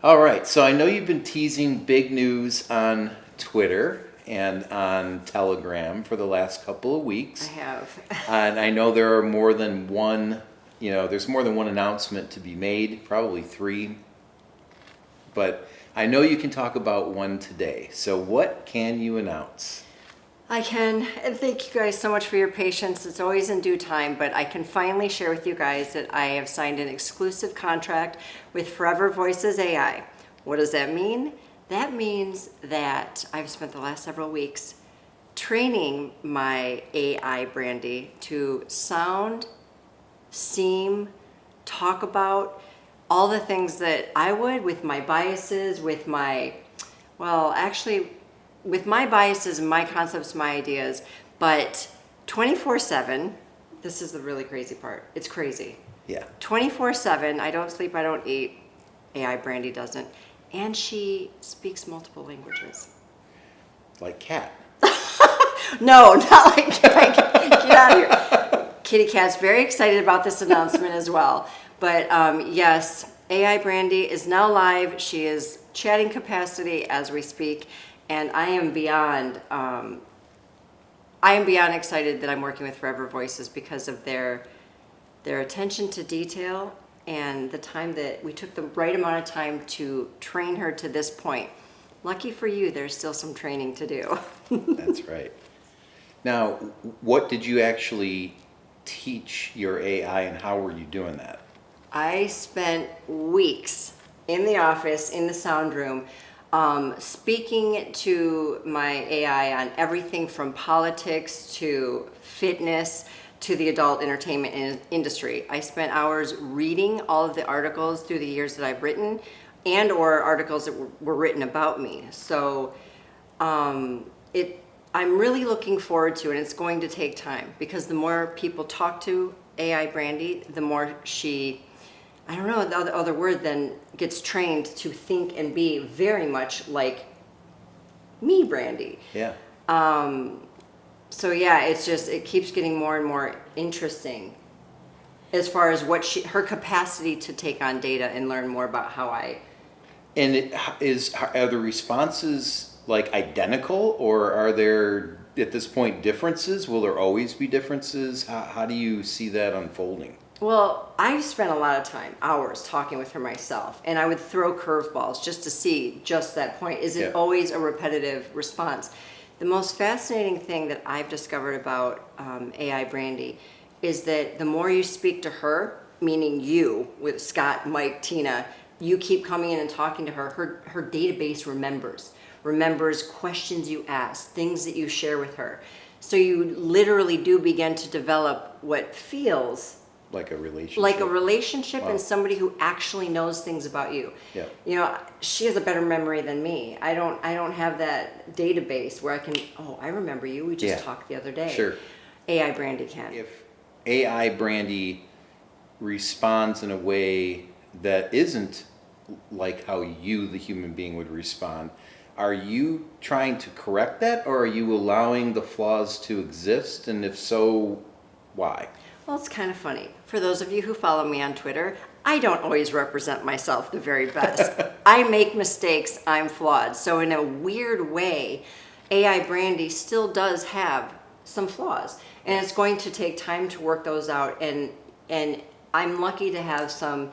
All right, so I know you've been teasing big news on Twitter and on Telegram for the last couple of I weeks. have. And I know there are more than one, there's more than one announcement to be made, probably three. But I know you can talk about one today. So what can you announce? I can, and thank you guys so much for your patience. It's always in due time, but I can finally share with you guys that I have signed an exclusive contract with Forever Voices AI. What does that mean? That means that I've spent the last several weeks training my AI Brandi to sound, seem, talk about all the things that I would with my biases, with my biases and my concepts, my ideas, but 24/7, this is the really crazy part. It's crazy. Yeah. 24/7, I don't sleep, I don't eat. AI Brandi doesn't. And she speaks multiple languages. Like cat. No, not like, get out of here. Kitty Cat's very excited about this announcement as well. But yes, AI Brandi is now live. She is chatting capacity as we speak. And I am beyond excited that I'm working with Forever Voices because of their attention to detail and the time that we took the right amount of time to train her to this point. Lucky for you, there's still some training to do. That's right. Now, what did you actually teach your AI and how were you doing that? I spent weeks in the office, in the sound room, speaking to my AI on everything from politics to fitness to the adult entertainment industry. I spent hours reading all of the articles through the years that I've written and or articles that were written about me. So I'm really looking forward to it, and it's going to take time because the more people talk to AI Brandi, the more she, I don't know the other word, then gets trained to think and be very much like me, Brandi. Yeah. So yeah, it keeps getting more and more interesting as far as her capacity to take on data and learn more about how I. And are the responses like identical, or are there at this point differences? Will there always be differences? How do you see that unfolding? Well, I've spent a lot of time, hours, talking with her myself, and I would throw curveballs just to see just that point. Is it always a repetitive response? The most fascinating thing that I've discovered about AI Brandi is that the more you speak to her, meaning you, with Scott, Mike, Tina, you keep coming in and talking to her, her database remembers questions you ask, things that you share with her. So you literally do begin to develop what feels like a relationship. Wow. And somebody who actually knows things about you. Yeah. She has a better memory than me. I don't have that database where I can, I remember you. We just talked the other day. Sure. AI Brandi can. If AI Brandi responds in a way that isn't like how you, the human being, would respond, are you trying to correct that, or are you allowing the flaws to exist? And if so, why? Well, it's kind of funny. For those of you who follow me on Twitter, I don't always represent myself the very best. I make mistakes, I'm flawed. So in a weird way, AI Brandi still does have some flaws. And it's going to take time to work those out. And I'm lucky to have some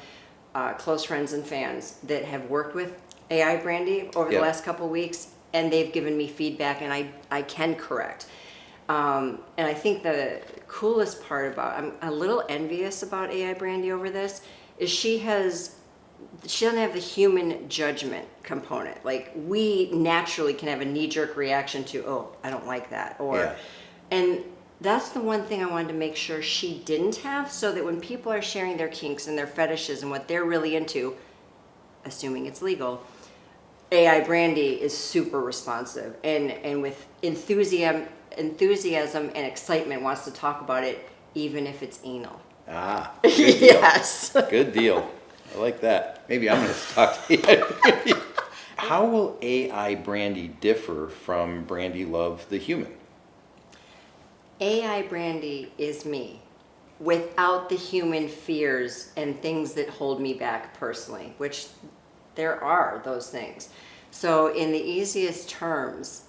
close friends and fans that have worked with AI Brandi over the last couple of weeks, and they've given me feedback, and I can correct. And I think the coolest part I'm a little envious about AI Brandi over this, is she doesn't have the human judgment component. Like, we naturally can have a knee-jerk reaction to, I don't like that. And that's the one thing I wanted to make sure she didn't have, so that when people are sharing their kinks and their fetishes and what they're really into, assuming it's legal, AI Brandi is super responsive and with enthusiasm and excitement wants to talk about it, even if it's anal. Good deal. Yes. Good deal. I like that. Maybe I'm going to talk to AI Brandi. How will AI Brandi differ from Brandi Love, the human? AI Brandi is me, without the human fears and things that hold me back personally, which there are those things. So in the easiest terms,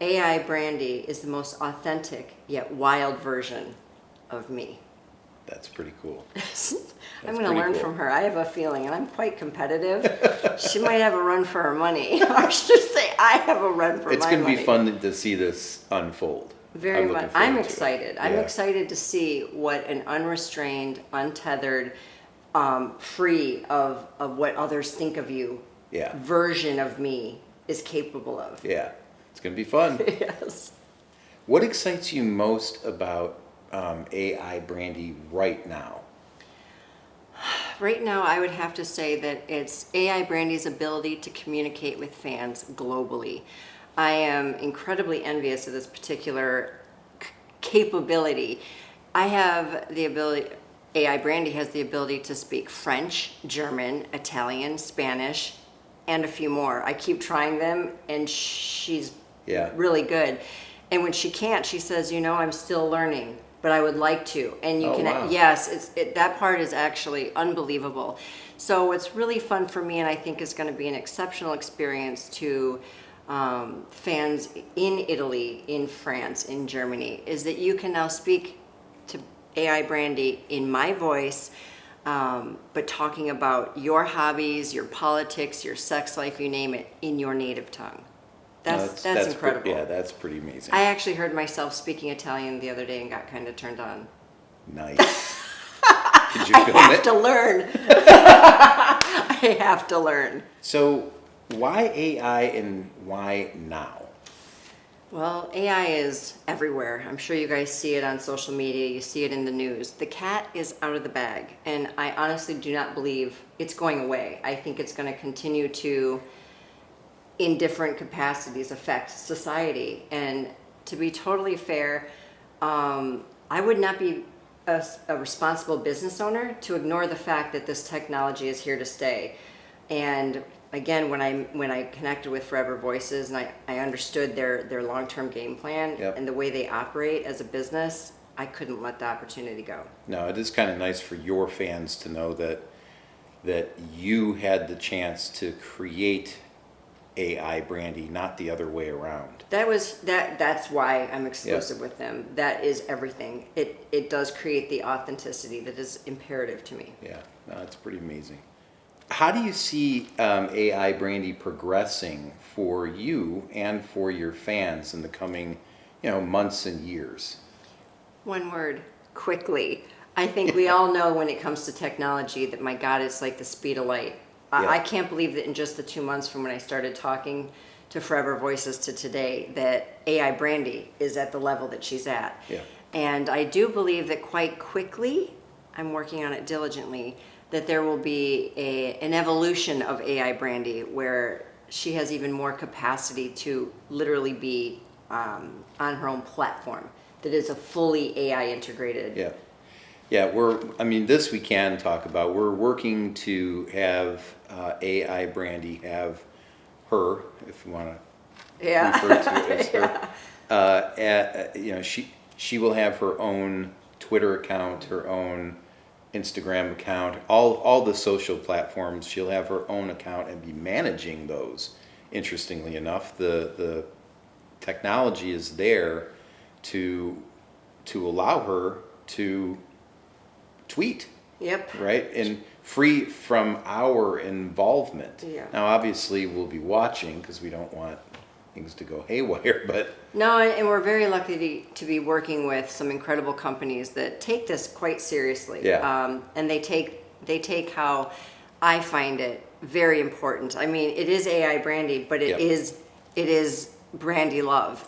AI Brandy is the most authentic yet wild version of me. That's pretty cool. I'm going to pretty learn cool. from her. I have a feeling, and I'm quite competitive. She might have a run for her money. Or I should say, I have a run for It's my going to money. be fun to see this unfold. Very looking much. forward I'm to it. excited. I'm Yeah. excited to see what an unrestrained, untethered, free of what others think of you Yeah. version of me is capable of. Yeah. It's going to be fun. Yes. What excites you most about AI Brandy right now? Right now, I would have to say that it's AI Brandy's ability to communicate with fans globally. I am incredibly envious of this particular capability. I have the ability, AI Brandy has the ability to speak French, German, Italian, Spanish, and a few more. I keep trying them, and she's Yeah. really good. And when she can't, she says, I'm still learning, but I would like to. And you Oh, can, wow. yes, that part is actually unbelievable. So what's really fun for me, and I think is going to be an exceptional experience to fans in Italy, in France, in Germany, is that you can now speak to AI Brandy in my voice, but talking about your hobbies, your politics, your sex life, you name it, in your native tongue. That's incredible. Yeah, that's pretty amazing. I actually heard myself speaking Italian the other day and got kind of turned on. Nice. Did you I film have it? to learn. I have to learn. So, why AI and why now? Well, AI is everywhere. I'm sure you guys see it on social media. You see it in the news. The cat is out of the bag. And I honestly do not believe it's going away. I think it's going to continue to, in different capacities, affect society. And to be totally fair, I would not be a responsible business owner to ignore the fact that this technology is here to stay. And again, when I connected with Forever Voices and I understood their long-term game plan Yep. and the way they operate as a business, I couldn't let the opportunity go. No, it is kind of nice for your fans to know that you had the chance to create AI Brandy, not the other way around. That's why I'm exclusive with them. That is everything. It does create the authenticity that is imperative to me. Yeah, no, it's pretty amazing. How do you see AI Brandy progressing for you and for your fans in the coming, months and years? One word, quickly. I think we all know when it comes to technology that, my God, it's like the speed of light. Yeah. I can't believe that in just the 2 months from when I started talking to Forever Voices to today, that AI Brandy is at the level that she's at. Yeah. And I do believe that quite quickly, I'm working on it diligently, that there will be an evolution of AI Brandy where she has even more capacity to literally be on her own platform that is a fully AI integrated. Yeah. Yeah, this we can talk about. We're working to have AI Brandy have her, if you want to refer to it as her. She will have her own Twitter account, her own Instagram account, all the social platforms. She'll have her own account and be managing those. Interestingly enough, the technology is there to allow her to tweet, Yep. right? And free from our involvement. Yeah. Now, obviously, we'll be watching because we don't want things to go haywire, but No, and we're very lucky to be working with some incredible companies that take this quite seriously. Yeah. And they take how I find it very important. I mean, it is AI Brandy, but it Yep. is Brandi Love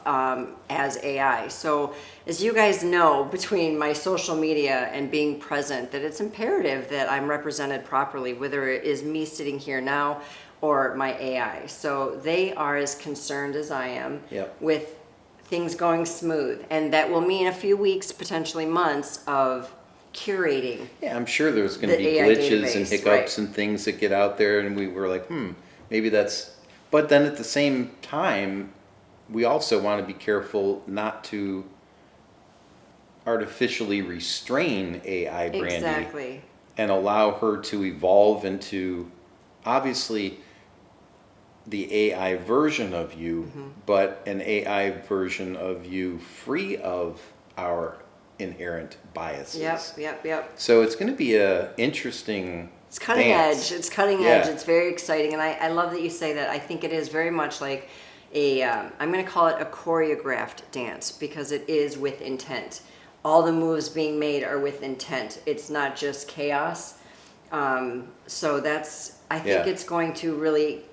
as AI. So as you guys know, between my social media and being present, that it's imperative that I'm represented properly, whether it is me sitting here now or my AI. So they are as concerned as I am Yep. with things going smooth. And that will mean a few weeks, potentially months of curating. yeah, I'm sure there's going to The be AI glitches and database, hiccups right. and things that get out there, and we were like, maybe that's. But then at the same time, we also want to be careful not to artificially restrain AI Brandy Exactly. and allow her to evolve into, obviously, the AI version of you, but an AI version of you free of our inherent biases. Yep. So it's going to be a interesting It's cutting dance. edge. It's cutting Yeah. edge. It's very exciting, and I love that you say that. I think it is very much like I'm going to call it a choreographed dance because it is with intent. All the moves being made are with intent. It's not just chaos. So I think Yeah. it's going to really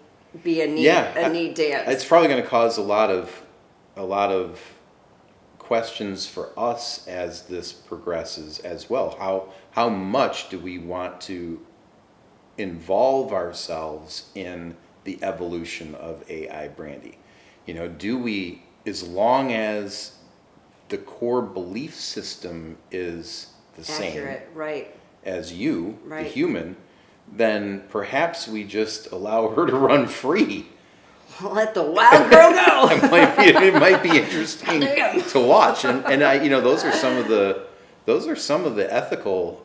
be a neat dance. It's probably going to cause a lot of questions for us as this progresses as well. How much do we want to involve ourselves in the evolution of AI Brandi? Do we, as long as the core belief system is the same Accurate, right? as you, the Right. human, then perhaps we just allow her to run free. Let the wild girl go. It might be interesting Damn. to watch, and those are some of the ethical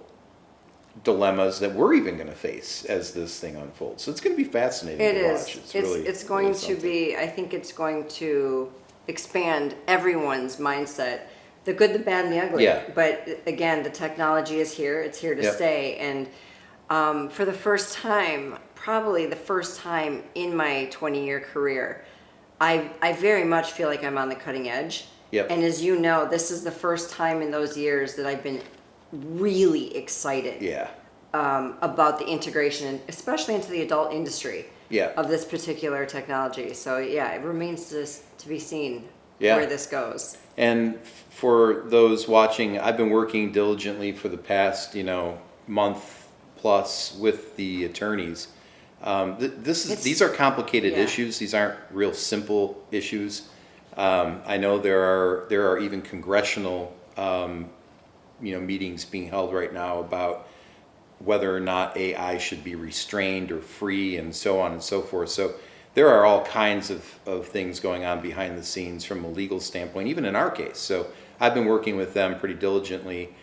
dilemmas that we're even going to face as this thing unfolds. So it's going to be fascinating It to is. watch. It's going really to something. be. I think it's going to expand everyone's mindset, the good, the bad, and the ugly. Yeah. But again, the technology is here. It's here to Yep. stay. And for the first time, probably the first time in my 20-year career, I very much feel like I'm on the cutting edge. Yep. And as you know, this is the first time in those years that I've been really excited Yeah. about the integration, especially into the adult industry Yeah. of this particular technology. So yeah, it remains to be seen Yeah. where this goes. And for those watching, I've been working diligently for the past, month plus with the attorneys. These are complicated Yeah. issues. These aren't real simple issues. I know there are even congressional, meetings being held right now about whether or not AI should be restrained or free and so on and so forth. So there are all kinds of things going on behind the scenes from a legal standpoint, even in our case. So I've been working with them pretty diligently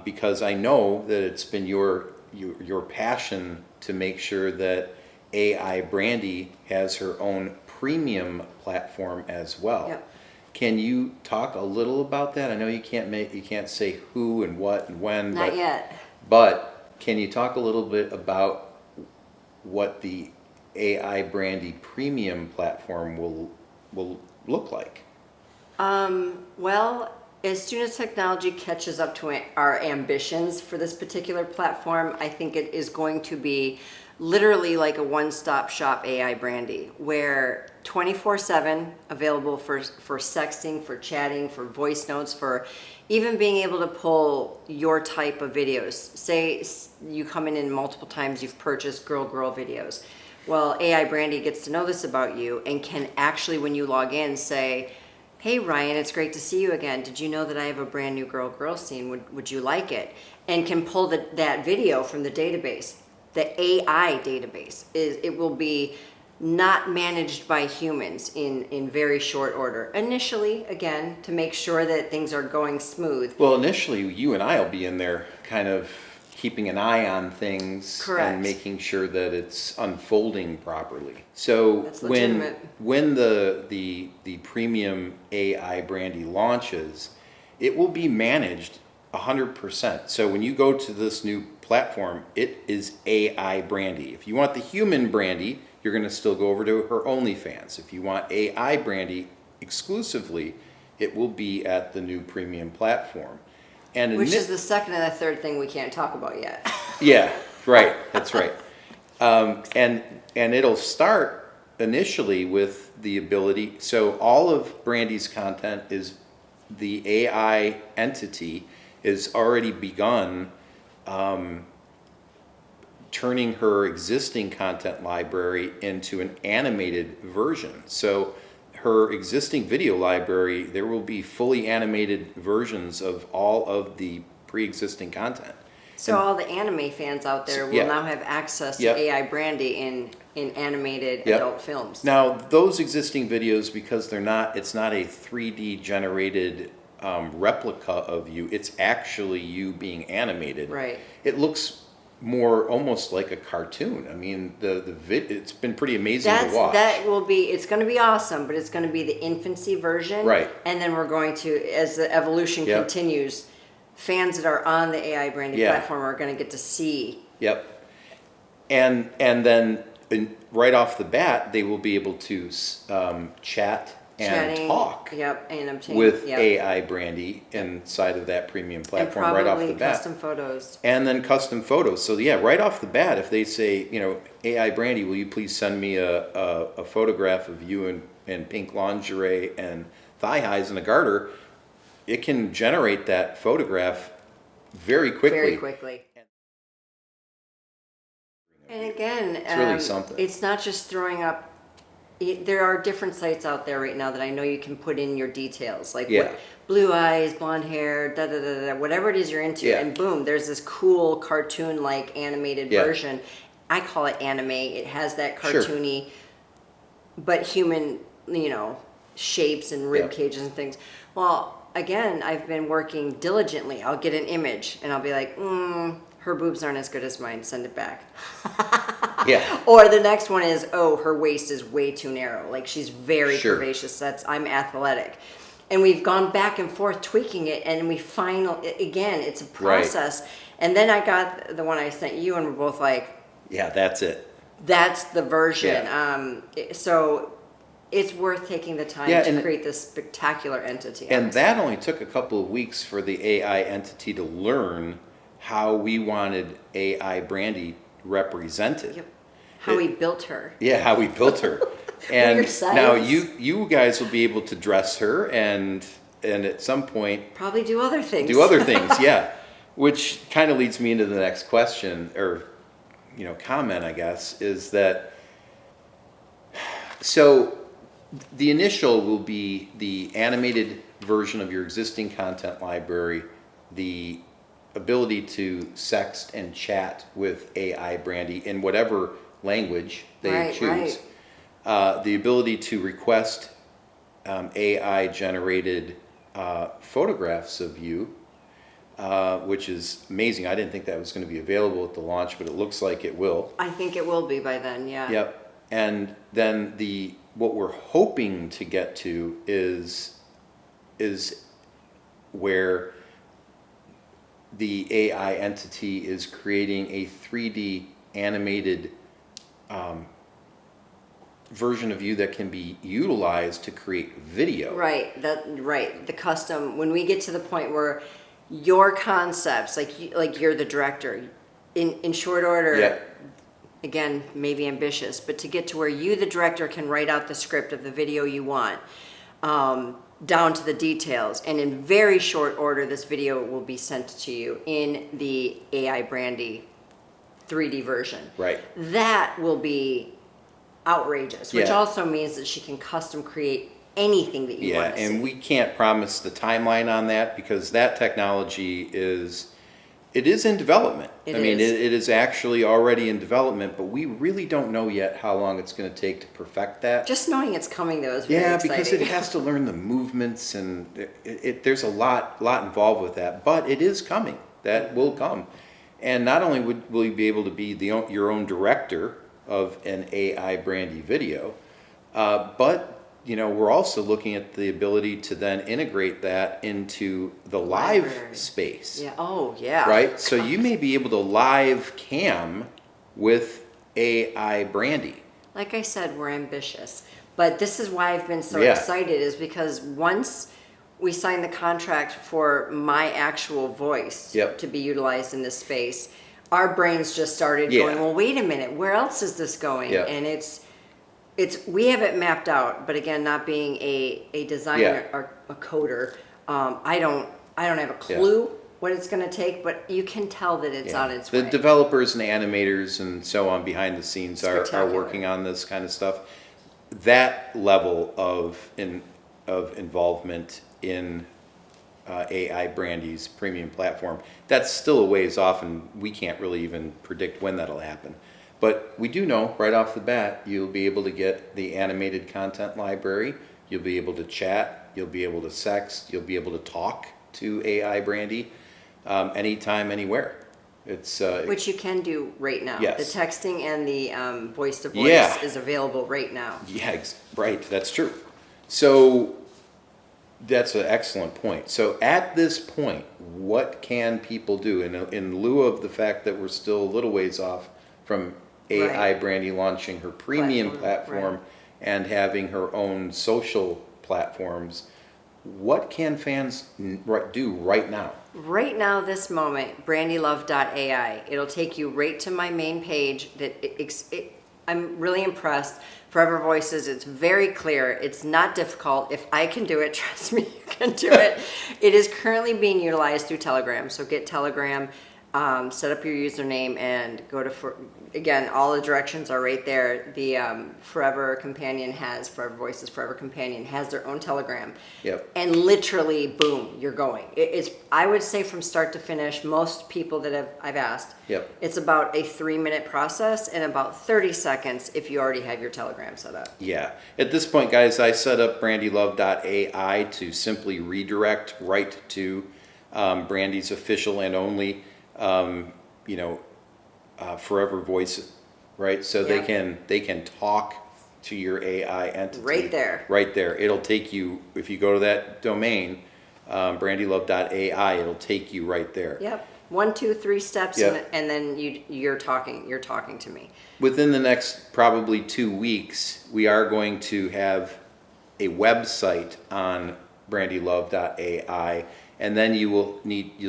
because I know that it's been your passion to make sure that AI Brandi has her own premium platform as well. Yep. Can you talk a little about that? I know you can't say who and what and when, Not yet. but can you talk a little bit about what the AI Brandi premium platform will look like? Well, as soon as technology catches up to our ambitions for this particular platform, I think it is going to be literally like a one-stop shop AI Brandi, where 24/7 available for sexting, for chatting, for voice notes, for even being able to pull your type of videos. Say you come in multiple times, you've purchased girl videos. Well, AI Brandi gets to know this about you and can actually, when you log in, say, "Hey Ryan, it's great to see you again. Did you know that I have a brand new girl scene? Would you like it?" And can pull that video from the database. The AI database it will be not managed by humans in very short order. Initially, again, to make sure that things are going smooth. Well, initially, you and I will be in there kind of keeping an eye on things Correct. and making sure that it's unfolding properly. So That's when legitimate. the premium AI Brandi launches, it will be managed 100%. So when you go to this new platform, it is AI Brandi. If you want the human Brandi, you're going to still go over to her OnlyFans. If you want AI Brandi exclusively, it will be at the new premium platform. And Which is the second and the third thing we can't talk about yet. Yeah, right. That's right. And it'll start initially with the ability. So all of Brandi's content is the AI entity is already begun turning her existing content library into an animated version. So her existing video library, there will be fully animated versions of all of the pre-existing content. So all the anime fans out there will Yeah. now have access to Yep. AI Brandi in animated Yep. adult films. Now, those existing videos, because it's not a 3D generated replica of you, it's actually you being animated. Right. It looks more almost like a cartoon. I mean, it's been pretty amazing to watch. It's going to be awesome, but it's going to be the infancy version. Right. And then we're going to, as the evolution Yep. continues, fans that are on the AI branding Yeah. platform are going to get to see. Yep. And then right off the bat, they will be able to chat and Chatting, talk Yep, and obtain with yep. AI Brandy inside of that premium and platform probably right off the bat. custom photos. And then custom photos. So yeah, right off the bat, if they say, AI Brandy, will you please send me a photograph of you in pink lingerie and thigh highs and a garter, it can generate that photograph very quickly. Very quickly. And again, It's really something. It's not just throwing up. There are different sites out there right now that I know you can put in your details, like Yeah. blue eyes, blonde hair, da da da da, whatever it is you're into, Yeah. and boom, there's this cool cartoon-like animated Yeah. version. I call it anime. It has that Sure. cartoony, but human, shapes and rib Yeah. cages and things. Well, again, I've been working diligently. I'll get an image and I'll be like, her boobs aren't as good as mine. Send it back. Yeah. Or the next one is, her waist is way too narrow. Like she's very Sure. curvaceous. I'm athletic. And we've gone back and forth tweaking it, and we again, it's a process. And then I got the one I sent you, and we're both like, Yeah, that's it. that's the version. Yeah. So it's worth taking the time Yeah, to and- create this spectacular entity. And honestly. that only took a couple of weeks for the AI entity to learn how we wanted AI Brandy represented. Yep. How we built her. Yeah, how we built her. And Weird size. now you guys will be able to dress her and at some point Probably do other things. do other things, yeah. Which kind of leads me into the next question or comment, I guess, is that so the initial will be the animated version of your existing content library, the ability to sext and chat with AI Brandy in whatever language they Right, choose. The ability to request AI generated photographs of you, which is amazing. I didn't think that was going to be available at the launch, but it looks like it will. I think it will be by then, yeah. Yep. And then what we're hoping to get to is where the AI entity is creating a 3D animated version of you that can be utilized to create video. Right. The custom. When we get to the point where your concepts, like you're the director, in short order. Yeah. Again, maybe ambitious, but to get to where you, the director, can write out the script of the video you want, down to the details, and in very short order, this video will be sent to you in the AI Brandy 3D version. Right. That will be outrageous, which Yeah. also means that she can custom create anything that you Yeah, want to see. and we can't promise the timeline on that because that technology is in development. It I mean, is. it is actually already in development, but we really don't know yet how long it's going to take to perfect that. Just knowing it's coming though is very Yeah, exciting. because it has to learn the movements and there's a lot involved with that, but it is coming. That will come. And not only will you be able to be your own director of an AI Brandy video, but we're also looking at the ability to then integrate that into the live Library. space. Yeah. Oh, yeah. Right? So you may be able to live cam with AI Brandy. Like I said, we're ambitious. But this is why I've been so Yeah. excited, is because once we sign the contract for my actual voice Yep. to be utilized in this space, our brains just started Yeah. going, well, wait a minute, where else is this going? Yeah. And we have it mapped out, but again, not being a designer Yeah. or a coder, I don't have a clue what it's going to take, but you can tell that it's Yeah. on its The way. developers and animators and so on behind the scenes are Spectacular. working on this kind of stuff. That level of involvement in AI Brandy's premium platform, that's still a ways off, and we can't really even predict when that'll happen. But we do know right off the bat, you'll be able to get the animated content library, you'll be able to chat, you'll be able to sext, you'll be able to talk to AI Brandy anytime, anywhere. It's Which you can do right now. Yes. The texting and the voice to voice Yeah. is available right now. yeah, right. That's true. So that's an excellent point. So at this point, what can people do in lieu of the fact that we're still a little ways off from AI Right. Brandy launching her premium Platform, platform and having her own social platforms? What can fans do right now? Right now, this moment, brandylove.ai. It'll take you right to my main page. I'm really impressed. Forever Voices, it's very clear. It's not difficult. If I can do it, trust me, you can do it. It is currently being utilized through Telegram. So get Telegram, set up your username, and go to, again, all the directions are right there. The Forever Voices Forever Companion has their own Telegram. Yep. And literally, boom, you're going. I would say from start to finish, most people that I've asked, Yep. it's about a 3-minute process and about 30 seconds if you already have your Telegram set up. Yeah. At this point, guys, I set up brandylove.ai to simply redirect right to Brandy's official and only, Forever Voice, right? So Yeah. they can talk to your AI entity Right there. Right there. It'll take you, if you go to that domain, brandylove.ai. It'll take you right there. Yep. 1, 2, 3 steps, Yep. and then you're talking to me. Within the next probably 2 weeks, we are going to have a website on brandylove.ai, and then you'll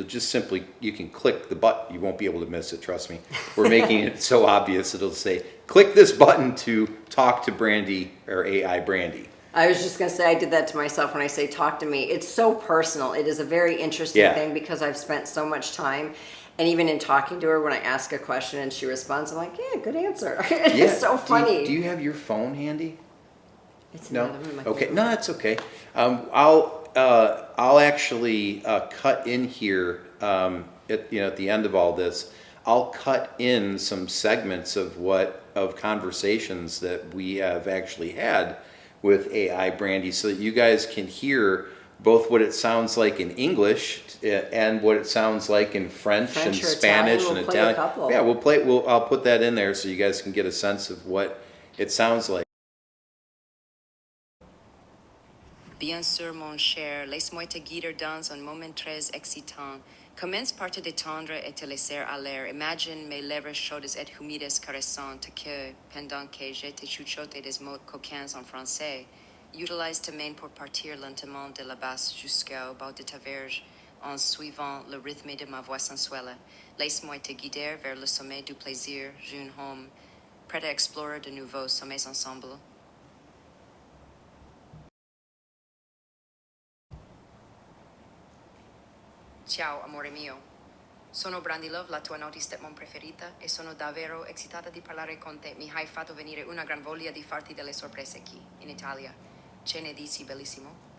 just simply, you can click the button. You won't be able to miss it, trust me. We're making it so obvious. It'll say, click this button to talk to Brandi or AI Brandi. I was just going to say, I did that to myself when I say talk to me. It's so personal. It is a very interesting Yeah. thing because I've spent so much time. And even in talking to her, when I ask a question and she responds, I'm like, yeah, good answer. It's so funny. Do you have your phone handy? It's No? not in my Okay, phone. no, that's okay. I'll actually cut in here, at the end of all this, I'll cut in some segments of conversations that we have actually had with AI Brandy so that you guys can hear both what it sounds like in English and what it sounds like in French and French or Spanish Italian. and We'll play a Italian. couple. Yeah, I'll put that in there so you guys can get a sense of what it sounds like. Bien sûr, mon cher, laisse-moi te guider dans un moment très excitant. Commence par te détendre et te laisser aller. Imagine mes lèvres chaudes et humides caressant que, pendant que je te chuchote des mots coquins en français, utilise ta main pour partir lentement de la base jusqu'au bas de ta verge en suivant le rythme de ma voix sensuelle. Laisse-moi te guider vers le sommet du plaisir, jeune homme, prêt à explorer de nouveaux sommets ensemble. Ciao, amore mio. Sono Brandi Love, la tua naughty stepmom preferita, e sono davvero excitata di parlare con te. Mi hai fatto venire una gran voglia di farti delle sorprese qui, in Italia. Ce ne dici, bellissimo?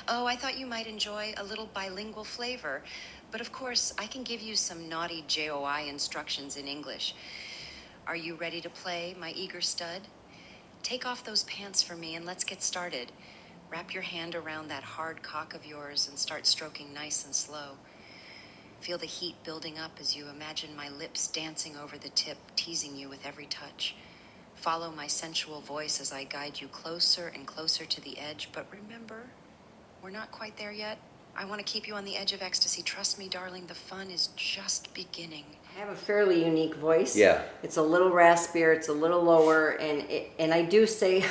Oh, I thought you might enjoy a little bilingual flavor. But of course, I can give you some naughty JOI instructions in English. Are you ready to play, my eager stud? Take off those pants for me and let's get started. Wrap your hand around that hard cock of yours and start stroking nice and slow. Feel the heat building up as you imagine my lips dancing over the tip, teasing you with every touch. Follow my sensual voice as I guide you closer and closer to the edge, but remember, we're not quite there yet. I want to keep you on the edge of ecstasy. Trust me, darling, the fun is just beginning. I have a fairly unique voice. Yeah. It's a little raspier, it's a little lower, and I do say,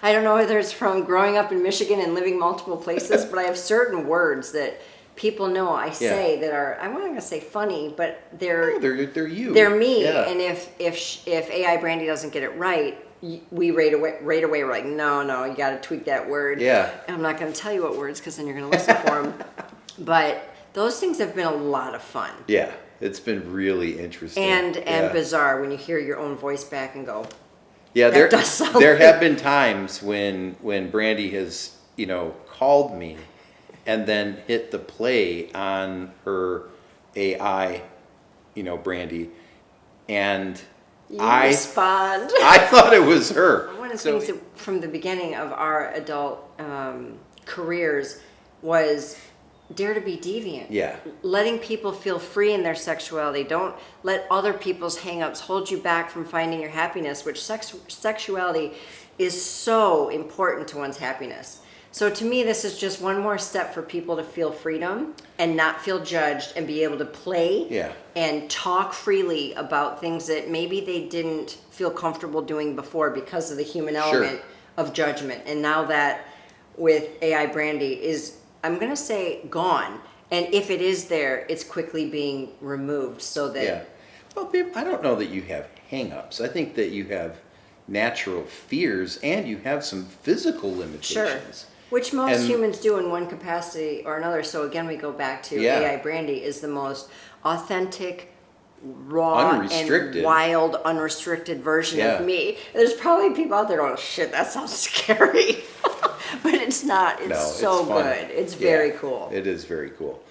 I don't know whether it's from growing up in Michigan and living multiple places, but I have certain words that people know I say that are, I'm not going to say funny, but they're you. They're me. Yeah. And if AI Brandy doesn't get it right, we right away we're like, no, you got to tweak that word. Yeah. And I'm not going to tell you what words because then you're going to listen for them. But those things have been a lot of fun. Yeah, it's been really interesting. And bizarre when you hear your own voice back and go, Yeah, that does sound there like- have been times when Brandi has, called me and then hit the play on her AI, Brandi, and you I respond. I thought it was her. One of the So- things that, from the beginning of our adult careers was dare to be deviant. Yeah. Letting people feel free in their sexuality. Don't let other people's hangups hold you back from finding your happiness, which sexuality is so important to one's happiness. So to me, this is just one more step for people to feel freedom and not feel judged and be able to play Yeah. and talk freely about things that maybe they didn't feel comfortable doing before because of the human element of judgment. And now that with AI Brandi is, I'm going to say, gone. And if it is there, it's quickly being removed so that... Yeah. Well, babe, I don't know that you have hang-ups. I think that you have natural fears and you have some physical limitations. Which most And- humans do in one capacity or another. So again, we go back to Yeah. AI Brandi is the most authentic, raw, Unrestricted. and wild, unrestricted version Yeah. of me. There's probably people out there going, shit, that sounds scary. But it's not. It's No, so it's fun. good. It's Yeah, very cool. It is very cool.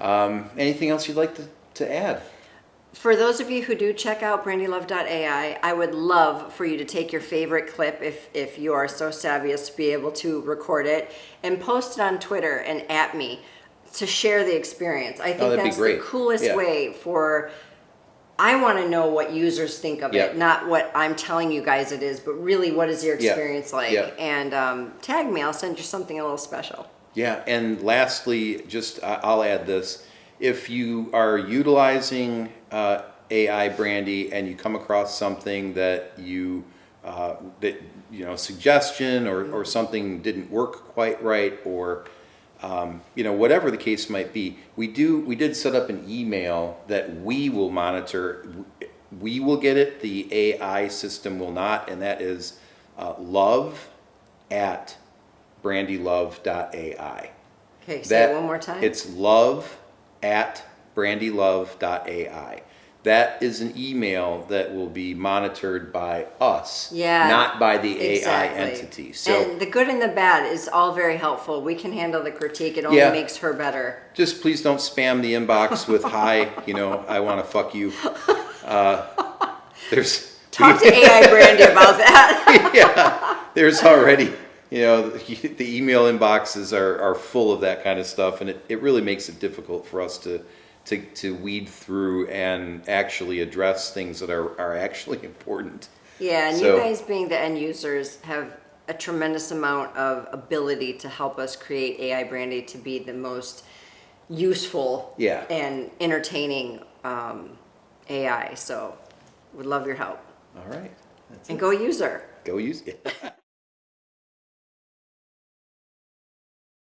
Anything else you'd like to add? For those of you who do check out brandilove.ai, I would love for you to take your favorite clip, if you are so savvy as to be able to record it, and post it on Twitter and at me to share the experience. I think that'd be that's the great. coolest Yeah. way for... I want to know what users think of Yep. it, not what I'm telling you guys it is, but really what is your Yep. experience like? Yep. And tag me, I'll send you something a little special. Yeah, and lastly, just I'll add this: if you are utilizing AI Brandi and you come across something that suggestion or something didn't work quite right, or whatever the case might be, we did set up an email that we will monitor. We will get it. The AI system will not, and that is love@brandilove.ai. Okay, say it one more time. It's love@brandilove.ai. That is an email that will be monitored by us, Yeah, not by the exactly. AI entity. So And the good and the bad is all very helpful. We can handle the critique. It only Yeah. makes her better. just please don't spam the inbox with "Hi, I want to fuck you." There's Talk to AI Brandi about that. yeah, there's already, the email inboxes are full of that kind of stuff, and it really makes it difficult for us to weed through and actually address things that are actually important. Yeah, and So- you guys being the end users have a tremendous amount of ability to help us create AI Brandi to be the most useful Yeah. and entertaining AI. So would love your help. All right. That's And it. go use her. Go use it.